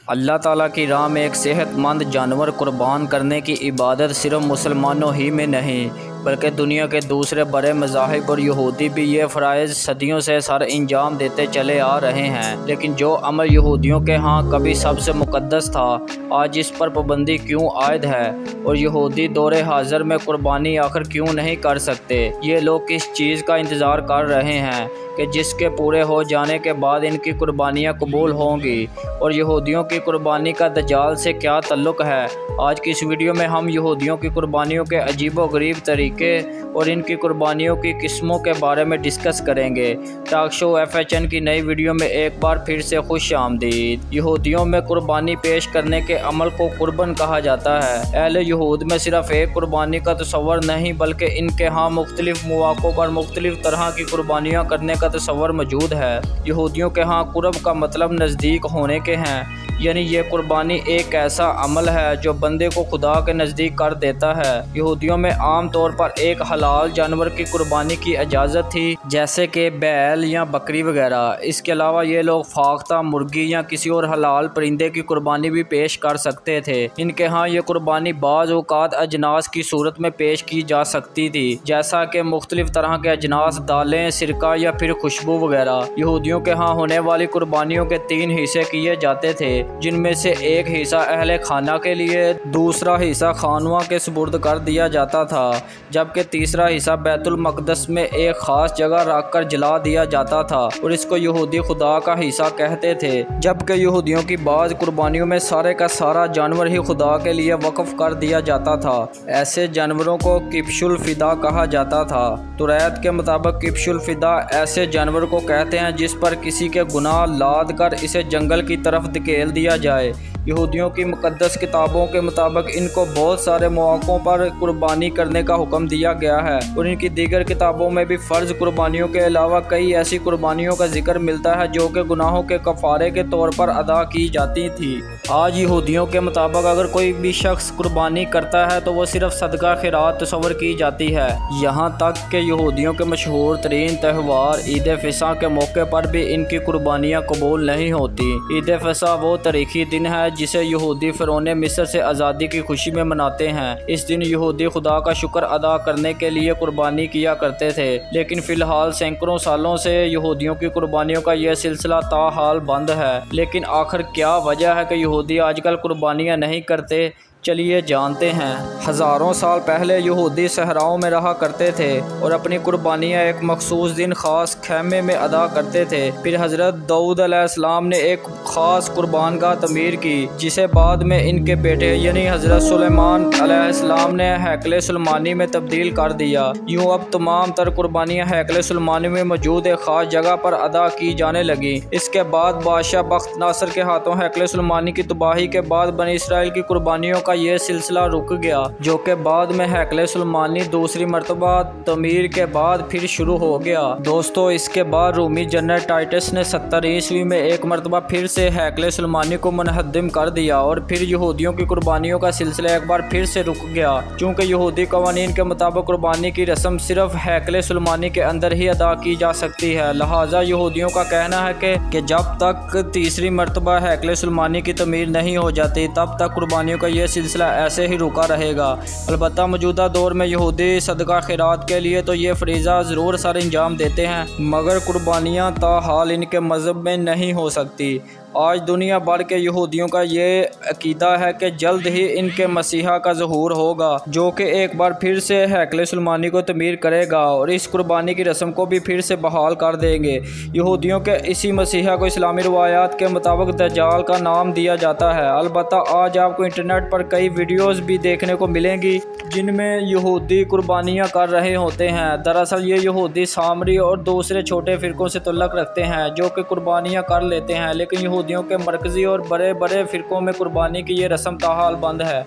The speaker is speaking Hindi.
अल्लाह ताला की राह में एक सेहतमंद जानवर कुर्बान करने की इबादत सिर्फ मुसलमानों ही में नहीं बल्कि दुनिया के दूसरे बड़े मज़ाहिब और यहूदी भी ये फ़राइज़ सदियों से सर अंजाम देते चले आ रहे हैं। लेकिन जो अमल यहूदियों के यहाँ कभी सबसे मुक़द्दस था, आज इस पर पाबंदी क्यों आयद है और यहूदी दौरे हाज़िर में कुर्बानी आखिर क्यों नहीं कर सकते। ये लोग किस चीज़ का इंतज़ार कर रहे हैं कि जिसके पूरे हो जाने के बाद इनकी कुर्बानियाँ कबूल होंगी, और यहूदियों की कुर्बानी का दज्जाल से क्या ताल्लुक़ है। आज की इस वीडियो में हम यहूदियों की कुर्बानियों के अजीबोगरीब तरीके और इनकी कुर्बानियों की किस्मों के बारे में डिस्कस करेंगे। टॉक शो FHN की नई वीडियो में एक बार फिर से खुश आमदीद। यहूदियों में कुर्बानी पेश करने के अमल को कुर्बन कहा जाता है। अहले यहूद में सिर्फ एक कुर्बानी का तस्वर नहीं बल्कि इनके यहाँ मुख्तलिफ मौक़ों पर मुख्तलिफ तरह की कुर्बानियाँ करने का तस्वर मौजूद है। यहूदियों के यहाँ कुर्ब का मतलब नज़दीक होने के हैं, यानी ये कुर्बानी एक ऐसा अमल है जो बंदे को खुदा के नज़दीक कर देता है। यहूदियों में आम तौर पर एक हलाल जानवर की कुर्बानी की इजाज़त थी, जैसे कि बैल या बकरी वगैरह। इसके अलावा ये लोग फाख्ता, मुर्गी या किसी और हलाल परिंदे की कुर्बानी भी पेश कर सकते थे। इनके यहाँ ये कुर्बानी बाज़ औक़ात अजनास की सूरत में पेश की जा सकती थी, जैसा कि मुख्तलिफ तरह के अजनास, दालें, सिरका या फिर खुशबू वगैरह। यहूदियों के यहाँ होने वाली कुर्बानियों के 3 हिस्से किए जाते थे, जिनमें से एक हिस्सा अहले खाना के लिए, दूसरा हिस्सा खानवा के सुपुर्द कर दिया जाता था, जबकि तीसरा हिस्सा बैतुल मक़दस में एक ख़ास जगह रख कर जला दिया जाता था और इसको यहूदी खुदा का हिस्सा कहते थे। जबकि यहूदियों की बाज़ कुर्बानियों में सारे का सारा जानवर ही खुदा के लिए वक़्फ़ कर दिया जाता था। ऐसे जानवरों को किब्शुल फ़िदा कहा जाता था। तुरैत के मुताबिक किब्शुल फ़िदा ऐसे जानवर को कहते हैं जिस पर किसी के गुनाह लाद कर इसे जंगल की तरफ धकेल दिया जाए। यहूदियों की मुक़द्दस किताबों के मुताबिक इनको बहुत सारे मौक़ों पर कुर्बानी करने का हुक्म दिया गया है और इनकी दीगर किताबों में भी फ़र्ज़ कुर्बानियों के अलावा कई ऐसी कुर्बानियों का जिक्र मिलता है जो कि गुनाहों के कफ़ारे के तौर पर अदा की जाती थी। आज यहूदियों के मुताबिक अगर कोई भी शख्स कुर्बानी करता है तो वो सिर्फ सदका खैरात तस्वर की जाती है। यहाँ तक कि यहूदियों के मशहूर तरीन त्यौहार ईद फ़िसा के मौके पर भी इनकी कुर्बानियाँ कबूल नहीं होती। ईद फ़िसा वो तारीख़ी दिन है जिसे यहूदी फ़िरौन मिस्र से आज़ादी की खुशी में मनाते हैं। इस दिन यहूदी खुदा का शुक्र अदा करने के लिए कुर्बानी किया करते थे, लेकिन फ़िलहाल सैकड़ों सालों से यहूदियों की कुर्बानियों का यह सिलसिला ताहाल बंद है। लेकिन आखिर क्या वजह है कि यहूदी आजकल कुर्बानियाँ नहीं करते? चलिए जानते हैं। हज़ारों साल पहले यहूदी सहराओं में रहा करते थे और अपनी कुर्बानियाँ एक मखसूस दिन ख़ास खैमे में अदा करते थे। फिर हज़रत दाऊद अलैहिस्सलाम ने एक ख़ास कुर्बानगाह तमीर की, जिसे बाद में इनके बेटे यानी हज़रत सुलेमान अलैहिस्सलाम ने हैकल सुलेमानी में तब्दील कर दिया। यूँ अब तमाम तर कुर्बानियाँ हैकल सुलेमानी में मौजूद एक ख़ास जगह पर अदा की जाने लगी। इसके बाद बादशाह बख्त नासर के हाथों हैकल सुलेमानी की तबाही के बाद बनी इसराइल की कुर्बानियों का ये सिलसिला रुक गया, जो कि बाद में हैकल सुलेमानी दूसरी मरतबा तमीर के बाद फिर शुरू हो गया। दोस्तों, इसके बाद रूमी जनरल टाइटस ने 70 ईस्वी में एक मरतबा फिर से हैकल सुलेमानी को मुनहद्दिम कर दिया और फिर यहूदियों की कुर्बानियों का सिलसिला एक बार फिर से रुक गया। चूँकि यहूदी कवानीन के मुताबिक कुर्बानी की रस्म सिर्फ हैकल सुलेमानी के अंदर ही अदा की जा सकती है, लिहाजा यहूदियों का कहना है कि जब तक तीसरी मरतबा हैकल सुलेमानी की तमीर नहीं हो जाती तब तक कुर्बानियों का यह सिलसिला ऐसे ही रुका रहेगा। अलबत्ता मौजूदा दौर में यहूदी सदका खैरात के लिए तो ये फरीज़ा ज़रूर सर अंजाम देते हैं, मगर कुर्बानियाँ ताहाल इनके मज़हब में नहीं हो सकती। आज दुनिया भर के यहूदियों का ये अकीदा है कि जल्द ही इनके मसीहा का ज़हूर होगा, जो कि एक बार फिर से हैकल सुलेमानी को तमीर करेगा और इस कुर्बानी की रस्म को भी फिर से बहाल कर देंगे। यहूदियों के इसी मसीहा को इस्लामी रवायात के मुताबिक दज्जाल का नाम दिया जाता है। अलबत्ता आज आपको इंटरनेट पर कई वीडियोज़ भी देखने को मिलेंगी जिनमें यहूदी कुर्बानियाँ कर रहे होते हैं। दरअसल ये यहूदी सामरी और दूसरे छोटे फ़िरकों से तल्लुक़ रखते हैं जो कि कुर्बानियाँ कर लेते हैं, लेकिन यहूदियों के मरकज़ी और बड़े बड़े फ़िरकों में कुर्बानी की ये रस्म ताहाल बंद है।